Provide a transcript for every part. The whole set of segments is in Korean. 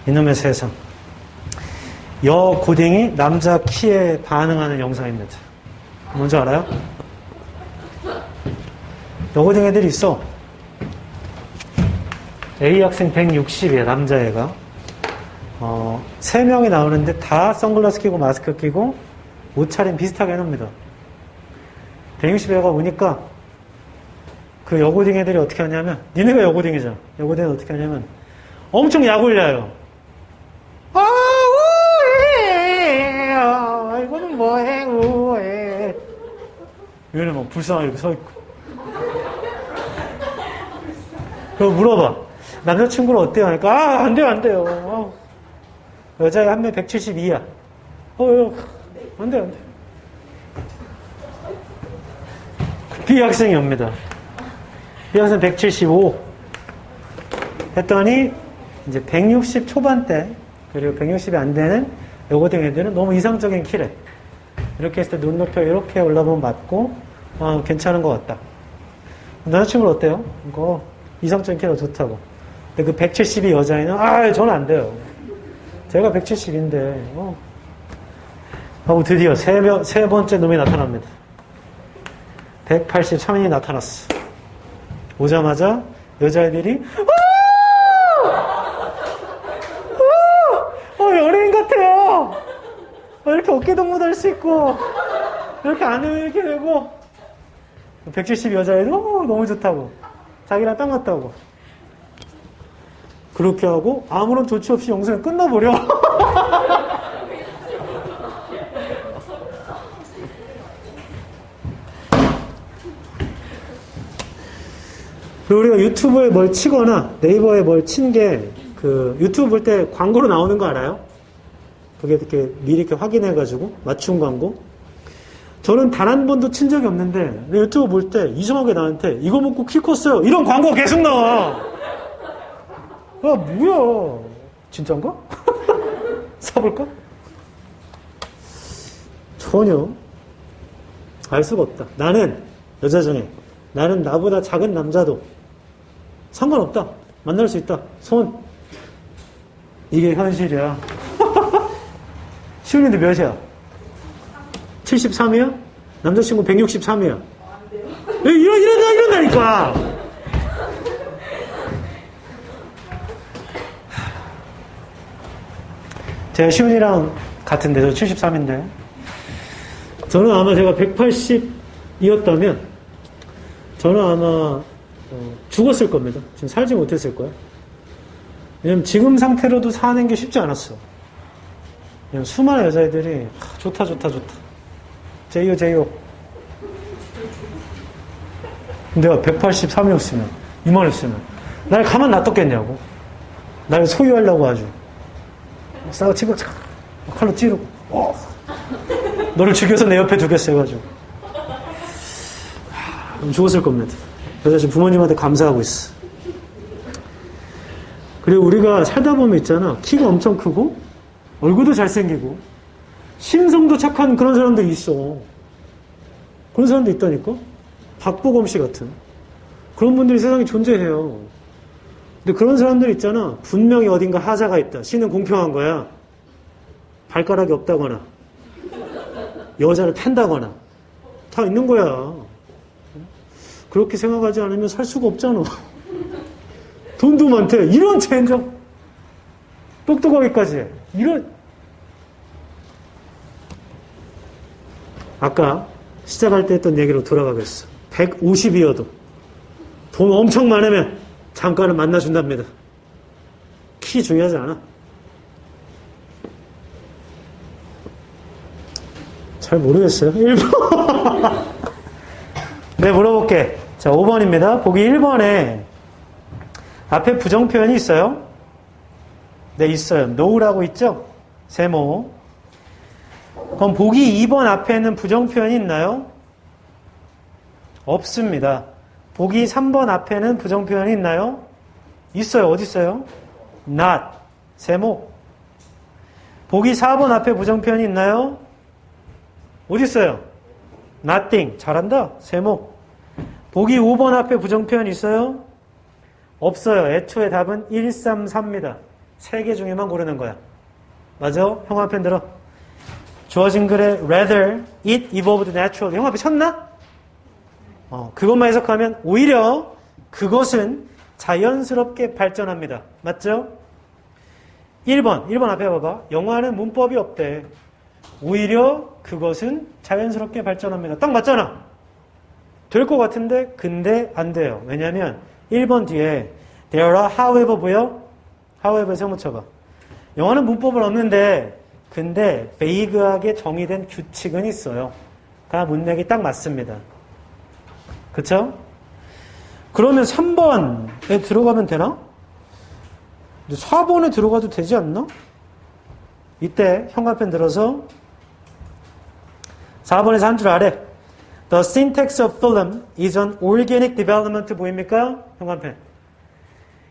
이놈의 세상. 여고딩이 남자 키에 반응하는 영상입니다. 뭔지 알아요? 여고딩 애들이 있어. A 학생 160이에요, 남자애가. 3명이 나오는데 다 선글라스 끼고 마스크 끼고 옷차림 비슷하게 해놓습니다. 160애가 오니까 그 여고딩 애들이 어떻게 하냐면, 니네가 여고딩이잖아. 여고딩은 어떻게 하냐면 엄청 약 올려요. 이거는 뭐해, 우해. 얘는 막 불쌍하게 이렇게 서있고. 그거 물어봐. 남자친구는 어때요? 하니까, 안 돼요, 안 돼요. 여자애 한 명 172야. 안 돼요, 안 돼요. B 학생이 옵니다. B 학생 175. 했더니, 이제 160 초반대, 그리고 160이 안 되는 여고등 애들은 너무 이상적인 키래. 이렇게 했을 때 눈높이 이렇게 올라보면 맞고, 괜찮은 것 같다. 남자친구는 어때요? 이거 이상적인 키가 좋다고. 근데 그 172 여자애는, 저는 안 돼요. 제가 170인데, 하고 드디어 세 번째 놈이 나타납니다. 183인이 나타났어. 오자마자 여자애들이, 연예인 같아요. 이렇게 어깨동무 할 수 있고, 이렇게 안으면 이렇게 되고, 170 여자애도 너무 좋다고. 자기랑 딱 맞다고. 그렇게 하고, 아무런 조치 없이 영상이 끝나버려. 우리가 유튜브에 뭘 치거나 네이버에 뭘 친 게, 유튜브 볼 때 광고로 나오는 거 알아요? 그게 이렇게 미리 이렇게 확인해가지고, 맞춤 광고. 저는 단 한 번도 친 적이 없는데, 유튜브 볼 때 이상하게 나한테 이거 먹고 키 컸어요. 이런 광고가 계속 나와. 뭐야. 진짠가? 사볼까? 전혀 알 수가 없다. 나는, 여자 중에, 나는 나보다 작은 남자도 상관없다. 만날 수 있다. 손. 이게 현실이야. 시훈이도 몇이야? 73이야? 남자친구 163이야. 이런다니까! 제가 시훈이랑 같은데, 저 73인데. 저는 아마 제가 180이었다면, 저는 아마, 죽었을 겁니다. 지금 살지 못했을 거예요. 왜냐면 지금 상태로도 사는 게 쉽지 않았어. 그냥 수많은 여자애들이, 좋다. 제이오. 내가 183이었으면, 이만했으면, 날 가만 놔뒀겠냐고. 날 소유하려고 아주. 싸워 치고, 칼로 찌르고, 너를 죽여서 내 옆에 두겠어 해가지고. 죽었을 겁니다. 그래서 지금 부모님한테 감사하고 있어. 그리고 우리가 살다 보면 있잖아. 키가 엄청 크고, 얼굴도 잘생기고, 심성도 착한 그런 사람들이 있어. 그런 사람도 있다니까? 박보검 씨 같은. 그런 분들이 세상에 존재해요. 근데 그런 사람들 있잖아. 분명히 어딘가 하자가 있다. 신은 공평한 거야. 발가락이 없다거나, 여자를 팬다거나, 다 있는 거야. 그렇게 생각하지 않으면 살 수가 없잖아. 돈도 많대. 이런 젠장. 똑똑하기까지 해. 아까 시작할 때 했던 얘기로 돌아가겠어. 150이어도 돈 엄청 많으면 잠깐은 만나준답니다. 키 중요하지 않아. 잘 모르겠어요. 1번. 네, 물어볼게. 자, 5번입니다. 보기 1번에 앞에 부정표현이 있어요? 네, 있어요. no라고 있죠? 세모. 그럼 보기 2번 앞에는 부정표현이 있나요? 없습니다. 보기 3번 앞에는 부정표현이 있나요? 있어요. 어디 있어요? not. 세모. 보기 4번 앞에 부정표현이 있나요? 어디 있어요? nothing. 잘한다. 세모. 보기 5번 앞에 부정표현 있어요? 없어요. 애초에 답은 1, 3, 4입니다. 세 개 중에만 고르는 거야. 맞아? 형 앞에 들어. 주어진 글에 rather it evolved naturally. 형 앞에 쳤나? 그것만 해석하면 오히려 그것은 자연스럽게 발전합니다. 맞죠? 1번 앞에 봐봐. 영화는 문법이 없대. 오히려 그것은 자연스럽게 발전합니다. 딱 맞잖아. 될 것 같은데 근데 안 돼요. 왜냐하면 1번 뒤에 there are however 뭐요? however에서 묻혀봐. 영화는 문법은 없는데 근데 베이그하게 정의된 규칙은 있어요. 가 문맥이 딱 맞습니다. 그쵸? 그러면 3번에 들어가면 되나? 4번에 들어가도 되지 않나? 이때 형광펜 들어서 4번에서 한 줄 아래 The syntax of film is an organic development 보입니까? 형광펜.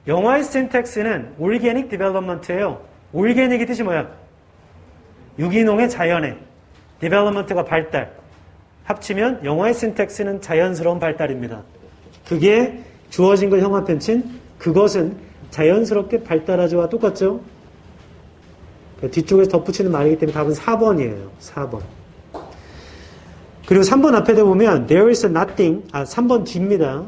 영화의 syntax는 organic development예요. organic이 뜻이 뭐야? 유기농의 자연의 development가 발달. 합치면 영화의 syntax는 자연스러운 발달입니다. 그게 주어진 걸 형광펜 친 그것은 자연스럽게 발달하지와 똑같죠? 뒤쪽에서 덧붙이는 말이기 때문에 답은 4번이에요. 4번. 그리고 3번 앞에 보면 there is nothing, 3번 뒤입니다.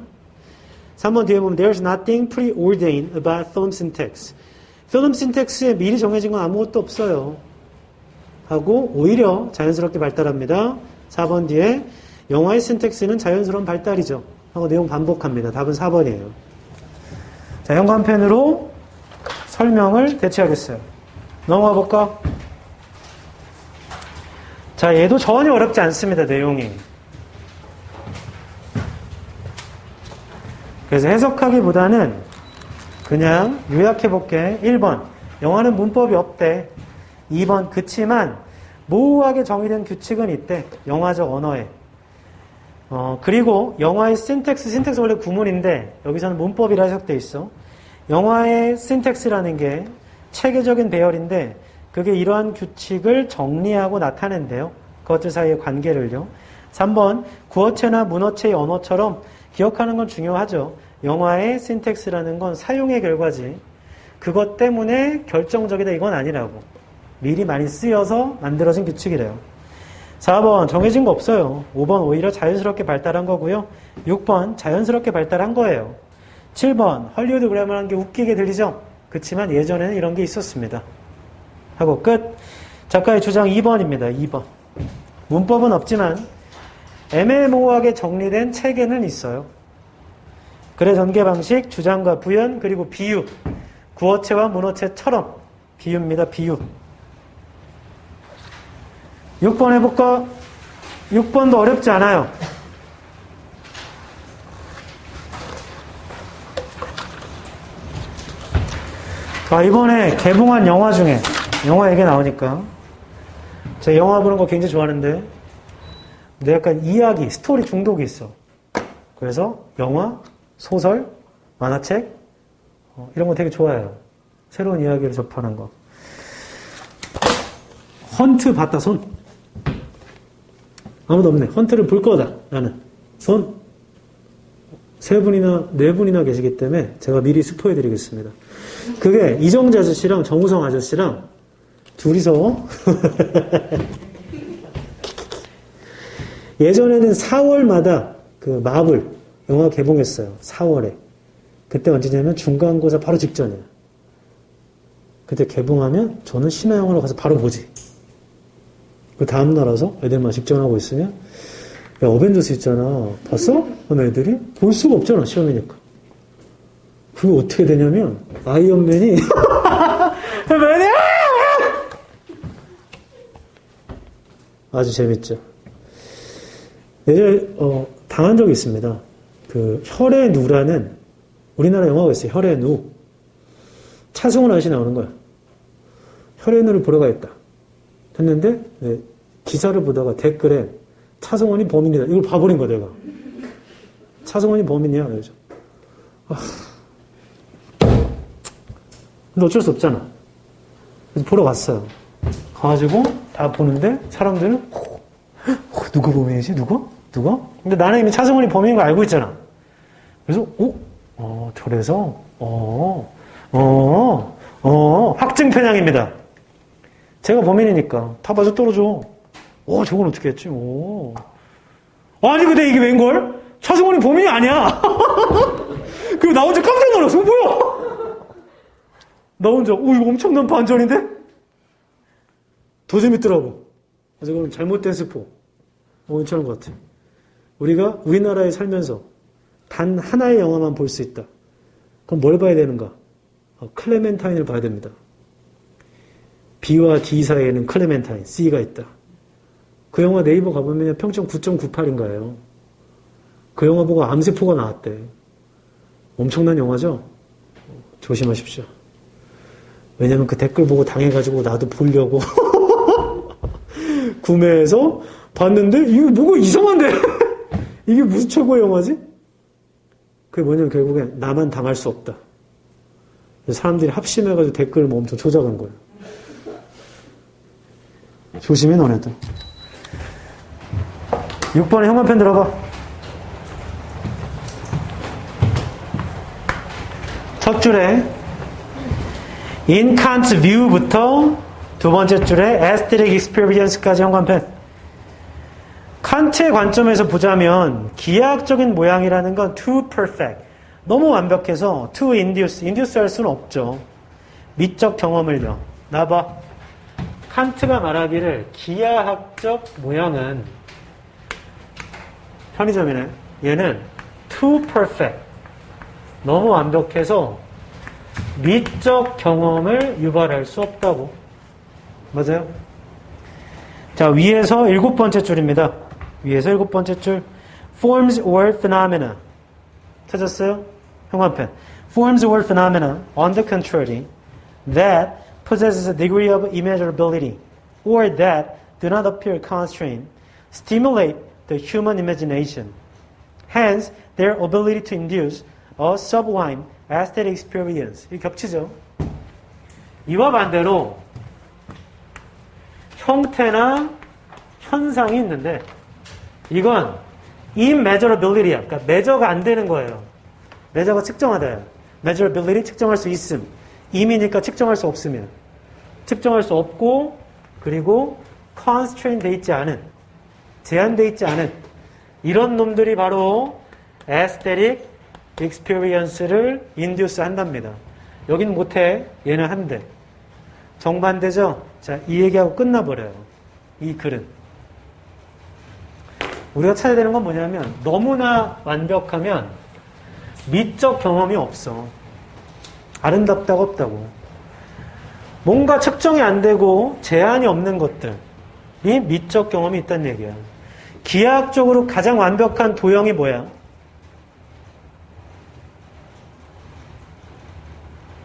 3번 뒤에 보면 there is nothing preordained about film syntax. film syntax에 미리 정해진 건 아무것도 없어요. 하고 오히려 자연스럽게 발달합니다. 4번 뒤에 영화의 syntax는 자연스러운 발달이죠. 하고 내용 반복합니다. 답은 4번이에요. 자, 형광펜으로 설명을 대체하겠어요. 넘어가 볼까? 자, 얘도 전혀 어렵지 않습니다. 내용이. 그래서 해석하기보다는 그냥 요약해볼게. 1번, 영화는 문법이 없대. 2번, 그치만 모호하게 정의된 규칙은 있대. 영화적 언어에. 그리고 영화의 syntax 원래 구문인데 여기서는 문법이라 해석돼 있어. 영화의 syntax라는 게 체계적인 배열인데 그게 이러한 규칙을 정리하고 나타낸대요. 그것들 사이의 관계를요. 3번, 구어체나 문어체의 언어처럼 기억하는 건 중요하죠. 영화의 syntax라는 건 사용의 결과지. 그것 때문에 결정적이다 이건 아니라고. 미리 많이 쓰여서 만들어진 규칙이래요. 4번, 정해진 거 없어요. 5번, 오히려 자연스럽게 발달한 거고요. 6번, 자연스럽게 발달한 거예요. 7번, 헐리우드 그래머라는 게 웃기게 들리죠? 그렇지만 예전에는 이런 게 있었습니다. 하고 끝. 작가의 주장 2번입니다. 2번. 문법은 없지만 애매모호하게 정리된 체계는 있어요. 글의 전개 방식, 주장과 부연, 그리고 비유. 구어체와 문어체처럼 비유입니다. 비유. 6번 해볼까? 6번도 어렵지 않아요. 이번에 개봉한 영화 중에 영화 얘기 나오니까 제가 영화 보는 거 굉장히 좋아하는데 근데 약간 이야기, 스토리 중독이 있어. 그래서 영화, 소설, 만화책 이런 거 되게 좋아해요. 새로운 이야기를 접하는 거. 헌트 봤다, 손. 아무도 없네. 헌트를 볼 거다, 나는. 손. 3분이나 4분이나 계시기 때문에 제가 미리 스포해 드리겠습니다. 그게 이정재 아저씨랑 정우성 아저씨랑 둘이서 예전에는 4월마다 그 마블 영화 개봉했어요. 4월에. 그때 언제냐면 중간고사 바로 직전이에요. 그때 개봉하면 저는 신화영화로 가서 바로 보지. 그 다음날 와서 애들만 직전하고 있으면 야, 어벤져스 있잖아. 봤어? 하는 애들이 볼 수가 없잖아. 시험이니까. 그게 어떻게 되냐면 아이언맨이 아주 재밌죠. 예전에 당한 적이 있습니다. 그 혈의 누라는 우리나라 영화가 있어요. 혈의 누. 차승원 아저씨 나오는 거야. 혈의 누를 보러 가겠다. 했는데 네, 기사를 보다가 댓글에 차승원이 범인이다. 이걸 봐버린 거야 내가. 차승원이 범인이야. 그래서 근데 어쩔 수 없잖아. 그래서 보러 갔어요. 가가지고 다 보는데 사람들은 누구 범인이지? 누가? 근데 나는 이미 차승원이 범인인 걸 알고 있잖아. 그래서 저래서 확증 편향입니다. 제가 범인이니까 다 맞아 떨어져. 저건 어떻게 했지? 아니 근데 이게 웬걸? 차승원이 범인이 아니야. 그리고 나 혼자 깜짝 놀랐어. 뭐야? 나 혼자 이거 엄청난 반전인데? 더 재밌더라고. 그래서 그럼 잘못된 스포. 괜찮은 것 같아. 우리가 우리나라에 살면서 단 하나의 영화만 볼 수 있다. 그럼 뭘 봐야 되는가? 클레멘타인을 봐야 됩니다. B와 D 사이에는 클레멘타인, C가 있다. 그 영화 네이버 가보면 평점 9.98인가요. 그 영화 보고 암세포가 나왔대. 엄청난 영화죠? 조심하십시오. 왜냐면 그 댓글 보고 당해가지고 나도 보려고 구매해서 봤는데 이게 뭐가 이상한데? 이게 무슨 최고의 영화지? 그게 뭐냐면 결국엔 나만 당할 수 없다. 사람들이 합심해가지고 댓글을 엄청 조작한 거예요. 조심해 너네도. 6번에 형광펜 들어봐. 첫 줄에 In Kant's view부터 두 번째 줄에 Aesthetic experience까지 형광펜. 칸트의 관점에서 보자면 기하학적인 모양이라는 건 too perfect. 너무 완벽해서 to induce 할 수는 없죠. 미적 경험을요. 나봐. 칸트가 말하기를 기하학적 모양은 편의점이네. 얘는 too perfect. 너무 완벽해서 미적 경험을 유발할 수 없다고. 맞아요? 자, 위에서 7번째 줄입니다. 위에서 7번째 줄. Forms or phenomena. 찾았어요? 형광펜. Forms or phenomena, on the contrary, that possesses a degree of immeasurability, or that do not appear constrained, stimulate the human imagination. Hence, their ability to induce a sublime aesthetic experience. 이 겹치죠? 이와 반대로 형태나 현상이 있는데 이건 immeasurability야. 그러니까 매저가 안 되는 거예요. 매저가 측정하다요. measurability 측정할 수 있음. 임이니까 측정할 수 없으면. 측정할 수 없고 그리고 constrained 돼 있지 않은 제한돼 있지 않은 이런 놈들이 바로 aesthetic experience를 induce 한답니다. 여긴 못해. 얘는 한대. 정반대죠? 자, 이 얘기하고 끝나버려요. 이 글은. 우리가 찾아야 되는 건 뭐냐면 너무나 완벽하면 미적 경험이 없어. 아름답다고 없다고. 뭔가 측정이 안 되고 제한이 없는 것들이 미적 경험이 있다는 얘기야. 기하학적으로 가장 완벽한 도형이 뭐야?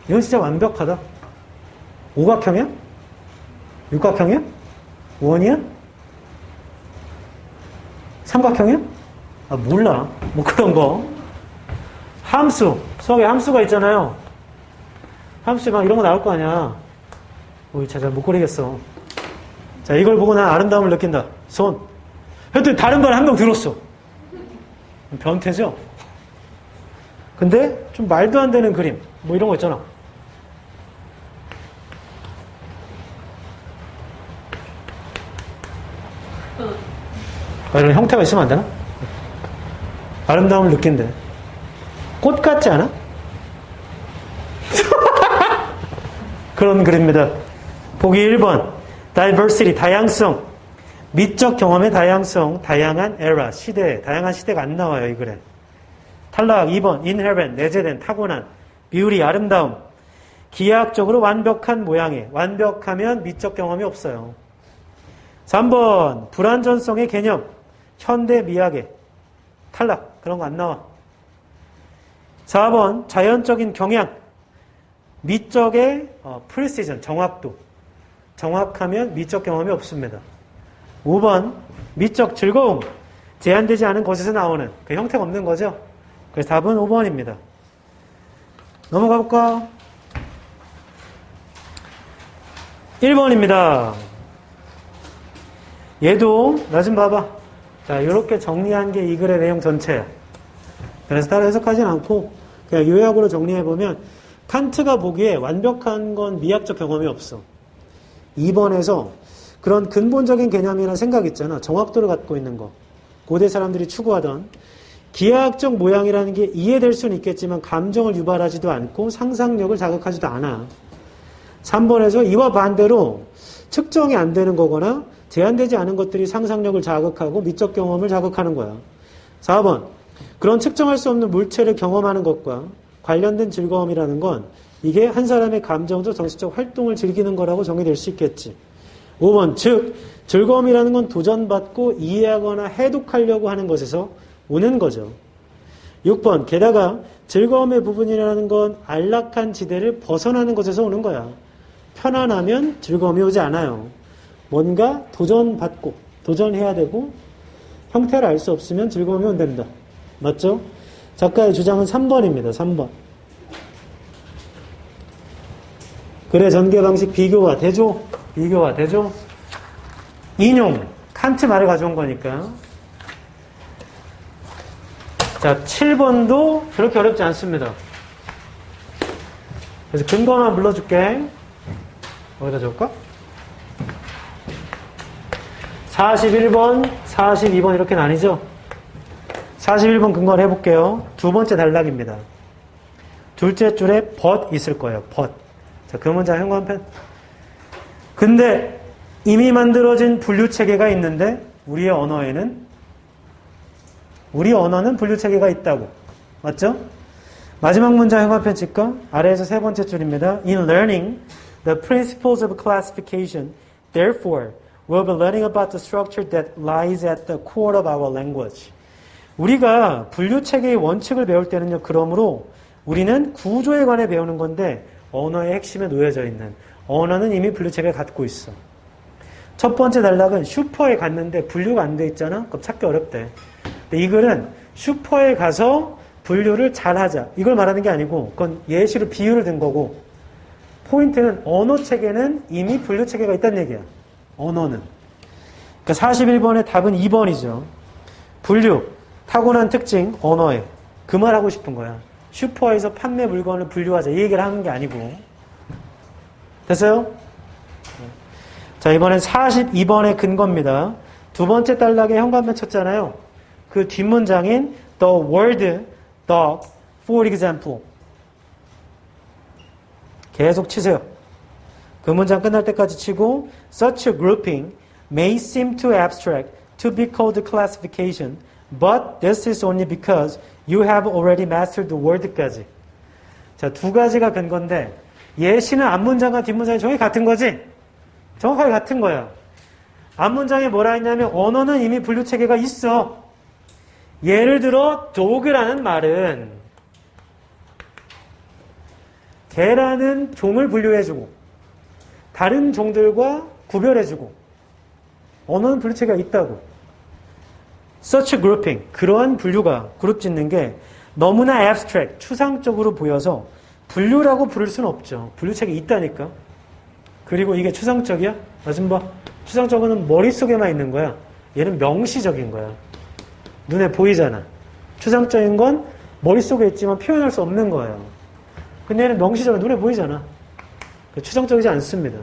이건 진짜 완벽하다. 오각형이야? 육각형이야? 원이야? 삼각형이야? 몰라. 뭐 그런 거. 함수. 수학에 함수가 있잖아요. 함수 막 이런 거 나올 거 아니야. 잘 못 그리겠어. 자, 이걸 보고 난 아름다움을 느낀다. 손. 하여튼 다른 말 한 명 들었어. 변태죠? 근데 좀 말도 안 되는 그림. 뭐 이런 거 있잖아. 이런 형태가 있으면 안 되나? 아름다움을 느낀대. 꽃 같지 않아? 그런 글입니다. 보기 1번. diversity, 다양성. 미적 경험의 다양성, 다양한 에라, 시대. 다양한 시대가 안 나와요, 이 글에. 탈락. 2번. inherent, 내재된, 타고난. beauty, 아름다움. 기하학적으로 완벽한 모양에. 완벽하면 미적 경험이 없어요. 3번. 불완전성의 개념. 현대 미학의. 탈락. 그런 거 안 나와. 4번. 자연적인 경향. 미적의 precision, 정확도. 정확하면 미적 경험이 없습니다. 5번. 미적 즐거움. 제한되지 않은 곳에서 나오는 그 형태가 없는 거죠. 그래서 답은 5번입니다. 넘어가 볼까? 1번입니다. 얘도 나 좀 봐봐. 자, 이렇게 정리한 게 이 글의 내용 전체야. 그래서 따로 해석하진 않고 그냥 요약으로 정리해보면 칸트가 보기에 완벽한 건 미학적 경험이 없어. 2번에서 그런 근본적인 개념이나 생각 있잖아. 정확도를 갖고 있는 거. 고대 사람들이 추구하던 기하학적 모양이라는 게 이해될 수는 있겠지만 감정을 유발하지도 않고 상상력을 자극하지도 않아. 3번에서 이와 반대로 측정이 안 되는 거거나 제한되지 않은 것들이 상상력을 자극하고 미적 경험을 자극하는 거야. 4번. 그런 측정할 수 없는 물체를 경험하는 것과 관련된 즐거움이라는 건 이게 한 사람의 감정적 정신적 활동을 즐기는 거라고 정의될 수 있겠지. 5번. 즉 즐거움이라는 건 도전받고 이해하거나 해독하려고 하는 것에서 오는 거죠. 6번. 게다가 즐거움의 부분이라는 건 안락한 지대를 벗어나는 것에서 오는 거야. 편안하면 즐거움이 오지 않아요. 뭔가 도전받고 도전해야 되고 형태를 알 수 없으면 즐거움이 온답니다. 맞죠? 작가의 주장은 3번입니다. 3번. 그래 전개 방식 비교가 되죠? 비교가 되죠? 인용. 칸트 말을 가져온 거니까. 자, 7번도 그렇게 어렵지 않습니다. 그래서 근거만 불러줄게. 어디다 적을까? 41번, 42번 이렇게 나뉘죠? 41번 근거를 해볼게요. 두 번째 단락입니다. 둘째 줄에 but 있을 거예요. but. 자, 그 문장 현관펜. 근데 이미 만들어진 분류체계가 있는데 우리 언어는 분류체계가 있다고. 맞죠? 마지막 문장 현관펜 칠까? 아래에서 세 번째 줄입니다. In learning the principles of classification, therefore, we'll be learning about the structure that lies at the core of our language. 우리가 분류체계의 원칙을 배울 때는요. 그러므로 우리는 구조에 관해 배우는 건데 언어의 핵심에 놓여져 있는 언어는 이미 분류체계를 갖고 있어. 첫 번째 단락은 슈퍼에 갔는데 분류가 안 돼 있잖아. 그럼 찾기 어렵대. 근데 이 글은 슈퍼에 가서 분류를 잘하자. 이걸 말하는 게 아니고 그건 예시로 비유를 든 거고 포인트는 언어체계는 이미 분류체계가 있다는 얘기야. 언어는. 그러니까 41번의 답은 2번이죠. 분류. 타고난 특징, 언어에. 그 말하고 싶은 거야. 슈퍼에서 판매 물건을 분류하자. 이 얘기를 하는 게 아니고. 됐어요? 자, 이번엔 42번의 근거입니다. 두 번째 단락에 현관펜 쳤잖아요. 그 뒷문장인 the word dog, for example. 계속 치세요. 그 문장 끝날 때까지 치고 such a grouping may seem too abstract to be called classification, but this is only because you have already mastered the word까지. 자, 두 가지가 근거인데 예시는 앞문장과 뒷문장이 정확히 같은 거지? 정확하게 같은 거야. 앞문장에 뭐라 했냐면 언어는 이미 분류체계가 있어. 예를 들어 dog라는 말은 개라는 종을 분류해주고 다른 종들과 구별해주고 언어는 분류체계가 있다고. such a grouping, 그러한 분류가 그룹 짓는 게 너무나 abstract, 추상적으로 보여서 분류라고 부를 수는 없죠. 분류체계 있다니까. 그리고 이게 추상적이야? 나 좀 봐. 추상적은 머릿속에만 있는 거야. 얘는 명시적인 거야. 눈에 보이잖아. 추상적인 건 머릿속에 있지만 표현할 수 없는 거예요. 근데 얘는 명시적인 눈에 보이잖아. 추상적이지 않습니다.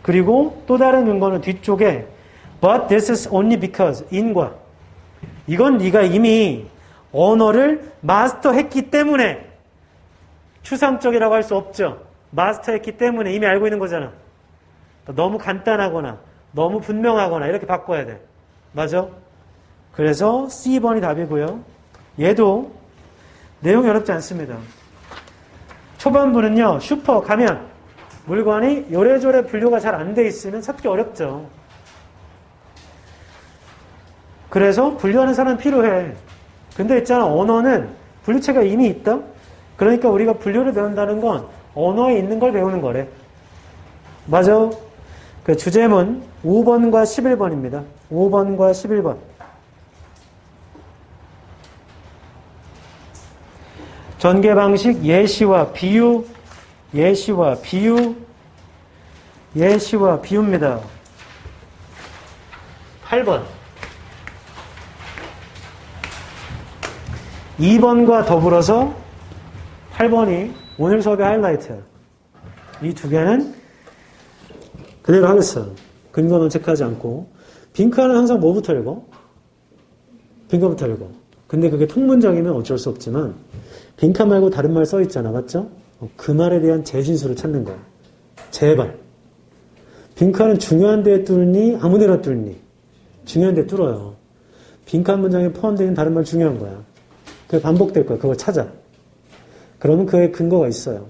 그리고 또 다른 근거는 뒤쪽에 but this is only because in과 이건 네가 이미 언어를 마스터했기 때문에 추상적이라고 할 수 없죠. 마스터했기 때문에 이미 알고 있는 거잖아. 너무 간단하거나 너무 분명하거나 이렇게 바꿔야 돼. 맞아? 그래서 C번이 답이고요. 얘도 내용이 어렵지 않습니다. 초반부는요. 슈퍼 가면 물건이 요래조래 분류가 잘 안 돼 있으면 찾기 어렵죠. 그래서 분류하는 사람은 필요해. 근데 있잖아. 언어는 분류체가 이미 있다? 그러니까 우리가 분류를 배운다는 건 언어에 있는 걸 배우는 거래. 맞아? 그 주제문 5번과 11번입니다. 5번과 11번. 전개 방식 예시와 비유, 예시와 비유, 예시와 비유입니다. 8번. 2번과 더불어서 8번이 오늘 수업의 하이라이트야. 이 두 개는 그대로 하겠어요. 근거는 체크하지 않고. 빈칸은 항상 뭐부터 읽어? 빈칸부터 읽어. 근데 그게 통문장이면 어쩔 수 없지만 빈칸 말고 다른 말 써 있잖아. 맞죠? 그 말에 대한 재진수를 찾는 거야. 제발. 빈칸은 중요한 데에 뚫니? 아무 데나 뚫니? 중요한 데 뚫어요. 빈칸 문장에 포함되어 있는 다른 말 중요한 거야. 그게 반복될 거야. 그걸 찾아. 그러면 그에 근거가 있어요.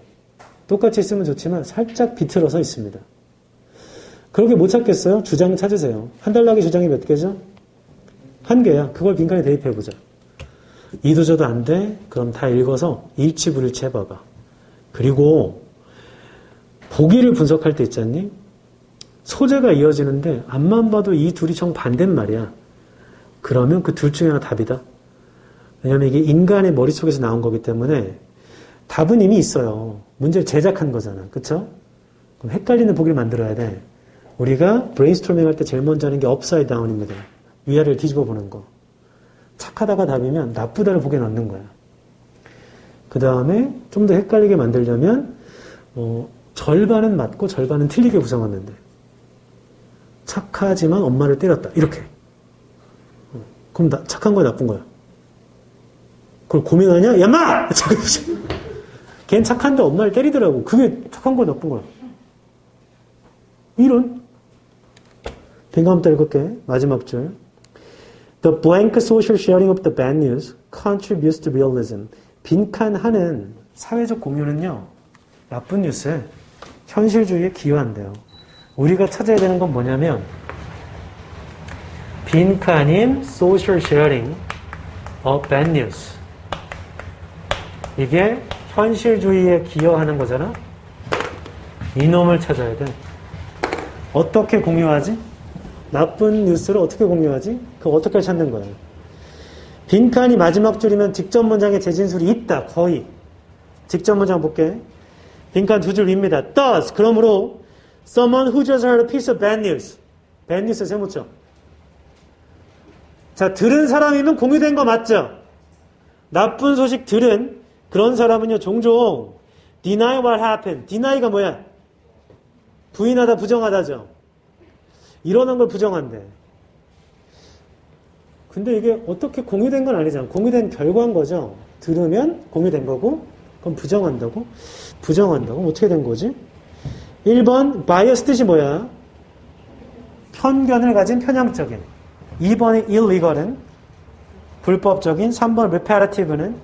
똑같이 있으면 좋지만 살짝 비틀어서 있습니다. 그렇게 못 찾겠어요? 주장 찾으세요. 한 달락의 주장이 몇 개죠? 한 개야. 그걸 빈칸에 대입해보자. 이도저도 안 돼? 그럼 다 읽어서 일치불일치 해봐봐. 그리고 보기를 분석할 때 있잖니? 소재가 이어지는데 앞만 봐도 이 둘이 정반대는 말이야. 그러면 그 둘 중에 하나 답이다. 왜냐면 이게 인간의 머릿속에서 나온 거기 때문에 답은 이미 있어요. 문제를 제작한 거잖아. 그쵸? 그럼 헷갈리는 보기를 만들어야 돼. 우리가 브레인스토밍 할 때 제일 먼저 하는 게 업사이드 다운입니다. 위아래를 뒤집어 보는 거. 착하다가 답이면 나쁘다를 보기에 넣는 거야. 그 다음에 좀 더 헷갈리게 만들려면 절반은 맞고 절반은 틀리게 구성했는데 착하지만 엄마를 때렸다. 이렇게. 그럼 착한 거야 나쁜 거야? 그걸 고민하냐? 야 인마! 걔는 착한데 엄마를 때리더라고. 그게 착한 거야 나쁜 거야? 이런. 빈칸부터 읽을게. 마지막 줄. The blank social sharing of the bad news contributes to realism. 빈칸 하는 사회적 공유는요. 나쁜 뉴스에 현실주의에 기여한대요. 우리가 찾아야 되는 건 뭐냐면 빈칸인 social sharing of bad news. 이게 현실주의에 기여하는 거잖아. 이놈을 찾아야 돼. 어떻게 공유하지? 나쁜 뉴스를 어떻게 공유하지? 그거 어떻게 찾는 거야? 빈칸이 마지막 줄이면 직접 문장에 재진술이 있다. 거의. 직접 문장 볼게. 빈칸 두 줄 위입니다. Thus, 그러므로 someone who just heard a piece of bad news. bad news 세무쳐. 자, 들은 사람이면 공유된 거 맞죠? 나쁜 소식 들은 그런 사람은요, 종종 deny what happened. deny가 뭐야? 부인하다, 부정하다죠. 일어난 걸 부정한대. 근데 이게 어떻게 공유된 건 아니잖아. 공유된 결과인 거죠. 들으면 공유된 거고, 그럼 부정한다고? 부정한다고? 어떻게 된 거지? 1번, bias 뜻이 뭐야? 편견을 가진 편향적인. 2번의 illegal은 불법적인. 3번 repetitive는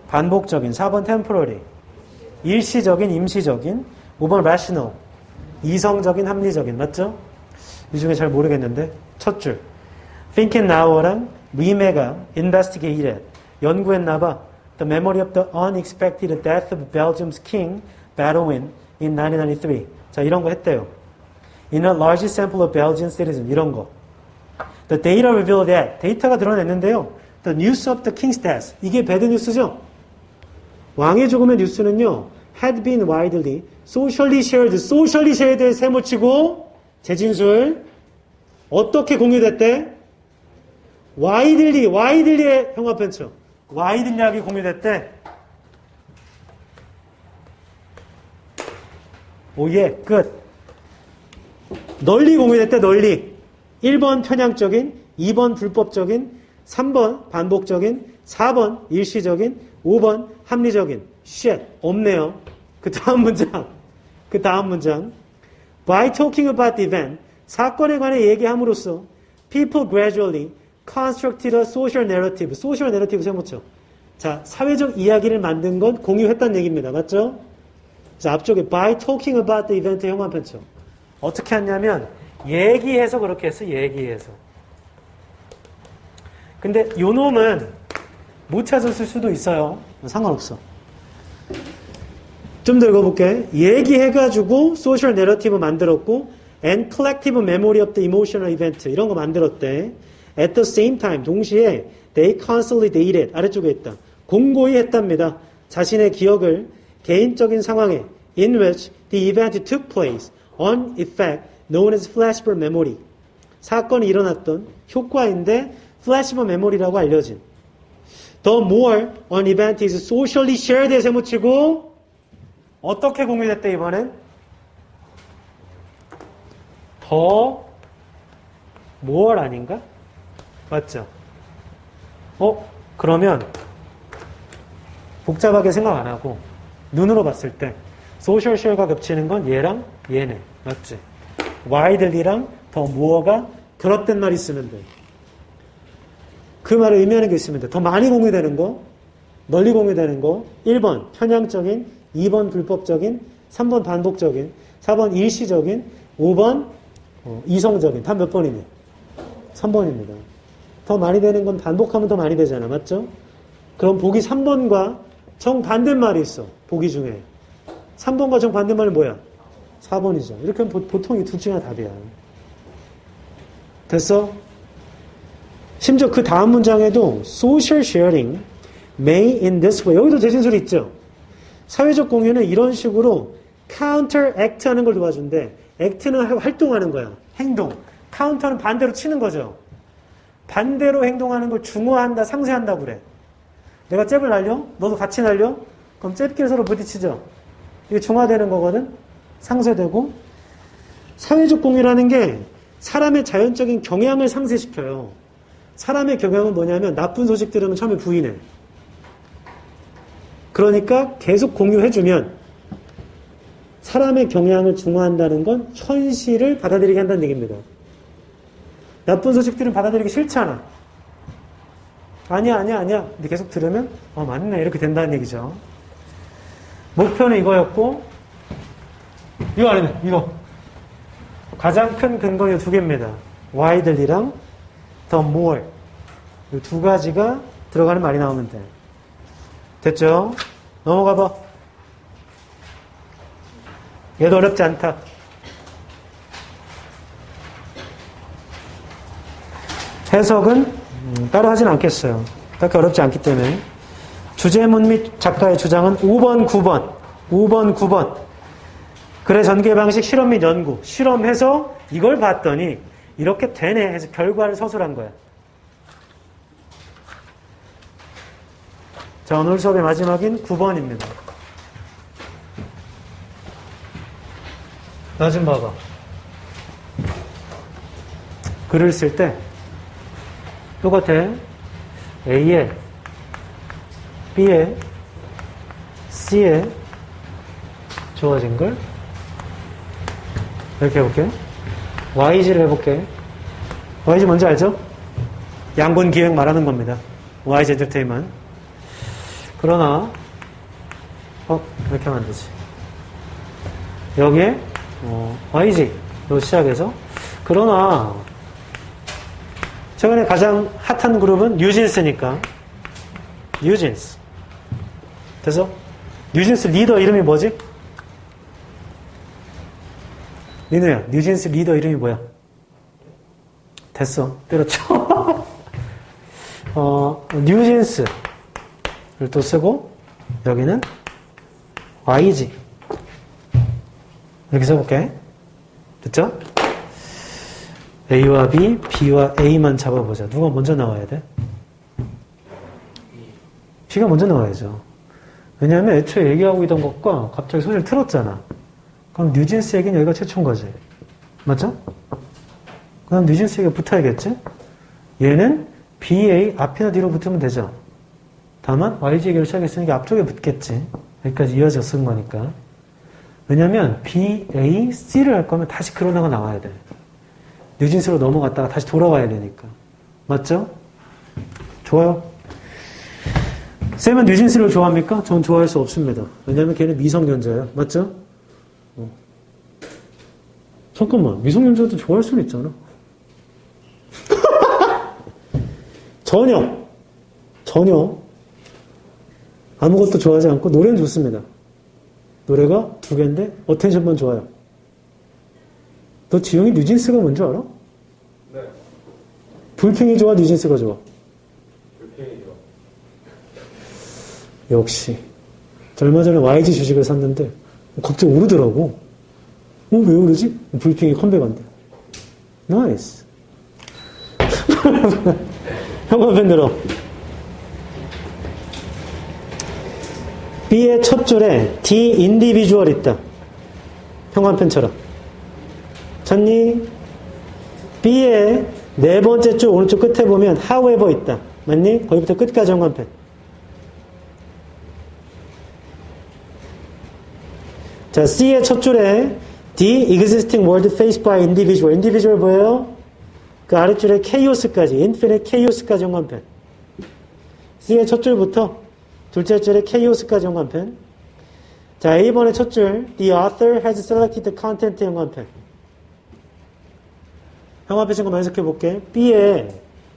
반복적인. 4번 temporary. 일시적인, 임시적인. 5번 rational. 이성적인, 합리적인. 맞죠? 이 중에 잘 모르겠는데 첫 줄 Think and Now랑 리메가 investigated 연구했나봐 The memory of the unexpected death of Belgium's king Baudouin in 1993. 자, 이런 거 했대요. In a large sample of Belgian citizens. 이런 거. The data revealed that. 데이터가 드러냈는데요. The news of the king's death. 이게 배드 뉴스죠? 왕의 죽음의 뉴스는요. had been widely socially shared. socially shared에 세모치고 재진술 어떻게 공유됐대? widely의 형화편처. widely하게 공유됐대. 오예, 끝. 널리 공유됐대, 널리. 1번 편향적인, 2번 불법적인, 3번 반복적인, 4번 일시적인, 5번 합리적인. shit, 없네요. 그 다음 문장. By talking about the event, 사건에 관해 얘기함으로써 people gradually constructed a social narrative. social narrative 세모쳐. 자, 사회적 이야기를 만든 건 공유했다는 얘기입니다. 맞죠? 자, 앞쪽에 by talking about the event 형완편처. 어떻게 했냐면 얘기해서 그렇게 했어. 얘기해서. 근데 요 놈은 못 찾았을 수도 있어요. 상관없어. 좀 더 읽어볼게. 얘기해가지고 소셜 내러티브 만들었고 and collective memory of the emotional event 이런 거 만들었대. At the same time 동시에 they consolidated 아래쪽에 있다. 공고히 했답니다. 자신의 기억을 개인적인 상황에 in which the event took place on effect known as flashback memory. 사건이 일어났던 효과인데 flashback memory라고 알려진. The more an event is socially shared에 세모치고 어떻게 공유됐대, 이번엔? 더 more 아닌가? 맞죠? 그러면 복잡하게 생각 안 하고 눈으로 봤을 때 social share가 겹치는 건 얘랑 얘네. 맞지? widely랑 더 more가 결합된 말이 있으면 돼. 그 말을 의미하는 게 있으면 돼. 더 많이 공유되는 거, 널리 공유되는 거, 1번 편향적인, 2번 불법적인, 3번 반복적인, 4번 일시적인, 5번 이성적인. 다 몇 번이니? 3번입니다. 더 많이 되는 건 반복하면 더 많이 되잖아. 맞죠? 그럼 보기 3번과 정반대말이 있어. 보기 중에. 3번과 정반대말은 뭐야? 4번이죠. 이렇게 하면 보통 이 둘 중에 하나 답이야. 됐어? 심지어 그 다음 문장에도 social sharing may in this way. 여기도 대신술이 있죠. 사회적 공유는 이런 식으로 counteract 하는 걸 도와준대. act는 활동하는 거야. 행동. counter는 반대로 치는 거죠. 반대로 행동하는 걸 중화한다, 상쇄한다 그래. 내가 잽을 날려? 너도 같이 날려? 그럼 잽끼리 서로 부딪히죠. 이게 중화되는 거거든. 상쇄되고. 사회적 공유라는 게 사람의 자연적인 경향을 상쇄시켜요. 사람의 경향은 뭐냐면 나쁜 소식 들으면 처음에 부인해. 그러니까 계속 공유해주면 사람의 경향을 중화한다는 건 현실을 받아들이게 한다는 얘기입니다. 나쁜 소식들은 받아들이기 싫잖아. 아니야. 근데 계속 들으면 맞네 이렇게 된다는 얘기죠. 목표는 이거였고 이거 아니네. 이거 가장 큰 근거는 두 개입니다. widely랑 the more 이 두 가지가 들어가는 말이 나오면 돼. 됐죠? 넘어가 봐. 얘도 어렵지 않다. 해석은 따로 하진 않겠어요. 딱히 어렵지 않기 때문에. 주제문 및 작가의 주장은 5번, 9번. 5번, 9번. 글의 전개 방식 실험 및 연구. 실험해서 이걸 봤더니 이렇게 되네 해서 결과를 서술한 거야. 자, 오늘 수업의 마지막인 9번입니다. 나 좀 봐봐. 글을 쓸 때 똑같아. A에, B에, C에 주어진 걸 이렇게 해볼게. YG를 해볼게. YG 뭔지 알죠? 양군 기획 말하는 겁니다. YG 엔터테인먼트. 그러나 이렇게 하면 안 되지. 여기에 YG로 시작해서 그러나 최근에 가장 핫한 그룹은 뉴진스니까 뉴진스. 그래서 뉴진스 리더 이름이 뭐지? 민우야, 뉴진스 리더 이름이 뭐야? 됐어. 때렸죠? 뉴진스를 또 쓰고 여기는 YG 이렇게 써볼게. 됐죠? A와 B, B와 A만 잡아보자. 누가 먼저 나와야 돼? B가 먼저 나와야죠. 왜냐하면 애초에 얘기하고 있던 것과 갑자기 소리를 틀었잖아. 그럼 뉴진스 얘기는 여기가 최초인 거지. 맞죠? 그럼 뉴진스 얘기가 붙어야겠지? 얘는 B, A 앞이나 뒤로 붙으면 되죠. 다만 YG 얘기를 시작했으니까 앞쪽에 붙겠지. 여기까지 이어져 쓴 거니까. 왜냐면 B, A, C를 할 거면 다시 그러나가 나와야 돼. 뉴진스로 넘어갔다가 다시 돌아와야 되니까. 맞죠? 좋아요. 쌤은 뉴진스를 좋아합니까? 전 좋아할 수 없습니다. 왜냐면 걔는 미성년자예요. 맞죠? 잠깐만. 미성년자도 좋아할 수는 있잖아. 전혀 아무것도 좋아하지 않고 노래는 좋습니다. 노래가 두 개인데 어텐션만 좋아요. 너 지영이 뉴진스가 뭔지 알아? 네. 불핑이 좋아, 뉴진스가 좋아? 불핑이 좋아. 역시. 얼마 전에 YG 주식을 샀는데 갑자기 오르더라고. 왜 오르지? 불핑이 컴백한대. 나이스. 형광 펜 들어. B의 첫 줄에 the individual 있다. 형광펜처럼. 찾니? B의 네 번째 줄 오른쪽 끝에 보면 however 있다. 맞니? 거기부터 끝까지 형광펜. 자, C의 첫 줄에 the existing world faced by individual. individual 뭐예요? 그 아랫줄에 chaos까지, infinite chaos까지 형광펜. C의 첫 줄부터 둘째 줄에 chaos까지 형광펜. 자, A번의 첫 줄, the author has selected the content 형광펜. 형광펜 친구 해석해 볼게. B의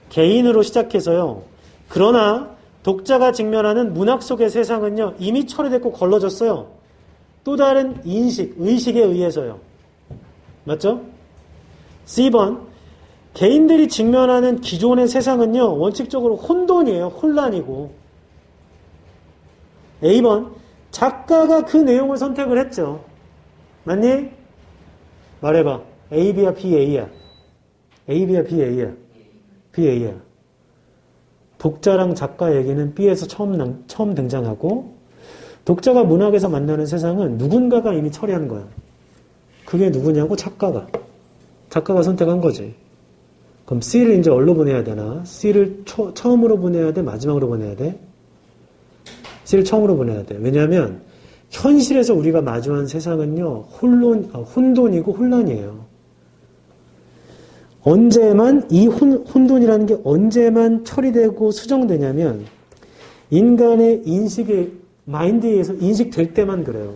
개인으로 시작해서요. 그러나 독자가 직면하는 문학 속의 세상은요, 이미 처리됐고 걸러졌어요. 또 다른 인식, 의식에 의해서요. 맞죠? C번, 개인들이 직면하는 기존의 세상은요, 원칙적으로 혼돈이에요. 혼란이고. A번, 작가가 그 내용을 선택을 했죠. 맞니? 말해봐. A, B야, B, A야. A, B야, B, A야. B, A야. 독자랑 작가 얘기는 B에서 처음 등장하고, 독자가 문학에서 만나는 세상은 누군가가 이미 처리한 거야. 그게 누구냐고? 작가가. 작가가 선택한 거지. 그럼 C를 이제 어디로 보내야 되나? C를 처음으로 보내야 돼? 마지막으로 보내야 돼? C를 처음으로 보내야 돼. 왜냐하면 현실에서 우리가 마주한 세상은요, 혼돈이고 혼란이에요. 언제만 이 혼돈이라는 게 언제만 처리되고 수정되냐면 인간의 인식의 마인드에 의해서 인식될 때만 그래요.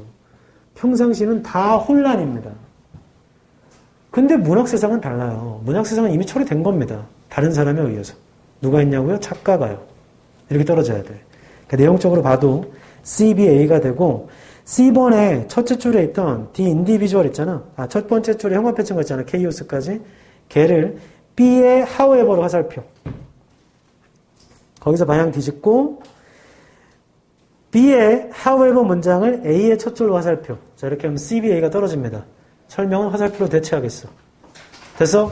평상시는 다 혼란입니다. 근데 문학 세상은 달라요. 문학 세상은 이미 처리된 겁니다. 다른 사람에 의해서. 누가 있냐고요? 작가가요. 이렇게 떨어져야 돼. 그러니까 내용적으로 봐도 C, B, A가 되고 C번에 첫째 줄에 있던 The individual 있잖아. 첫 번째 줄에 형광펜 친 거 있잖아. chaos까지. 걔를 B의 however로 화살표. 거기서 방향 뒤집고 B의 however 문장을 A의 첫 줄로 화살표. 자, 이렇게 하면 C, B, A가 떨어집니다. 설명은 화살표로 대체하겠어. 됐어?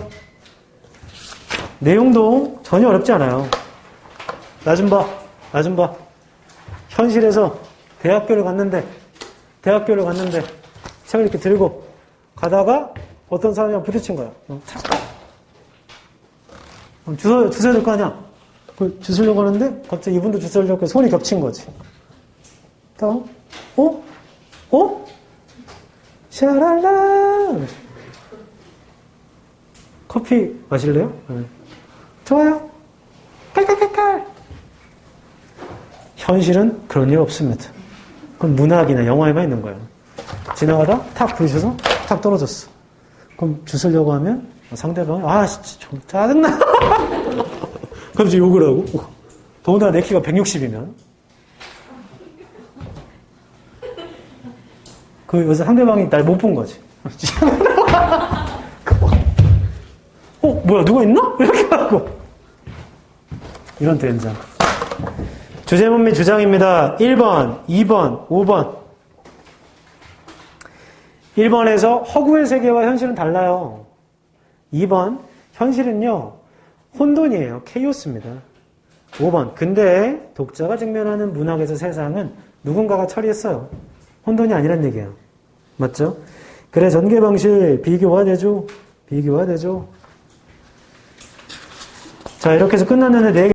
내용도 전혀 어렵지 않아요. 나 좀 봐. 현실에서 대학교를 갔는데 책을 이렇게 들고 가다가 어떤 사람이랑 부딪힌 거야. 주워야 될 거 아니야? 그걸 주스려고 하는데 갑자기 이분도 주스려고 손이 겹친 거지. 샤랄라. 커피 마실래요? 네. 좋아요. 칼칼칼칼. 현실은 그런 일 없습니다. 그건 문학이나 영화에만 있는 거예요. 지나가다 탁 부딪혀서 탁 떨어졌어. 그럼 주스려고 하면 상대방이 진짜 좀 짜증나. 그럼 이제 욕을 하고. 더군다나 내 키가 160이면 그 여기서 상대방이 날 못 본 거지. 뭐야 누가 있나? 이렇게 하고 이런 된장. 주제문 및 주장입니다. 1번, 2번, 5번. 1번에서 허구의 세계와 현실은 달라요. 2번, 현실은요 혼돈이에요. 케이오스입니다. 5번, 근데 독자가 직면하는 문학에서 세상은 누군가가 처리했어요. 혼돈이 아니란 얘기야. 맞죠? 그래, 전개 방식 비교가 되죠. 자, 이렇게 해서 끝났는데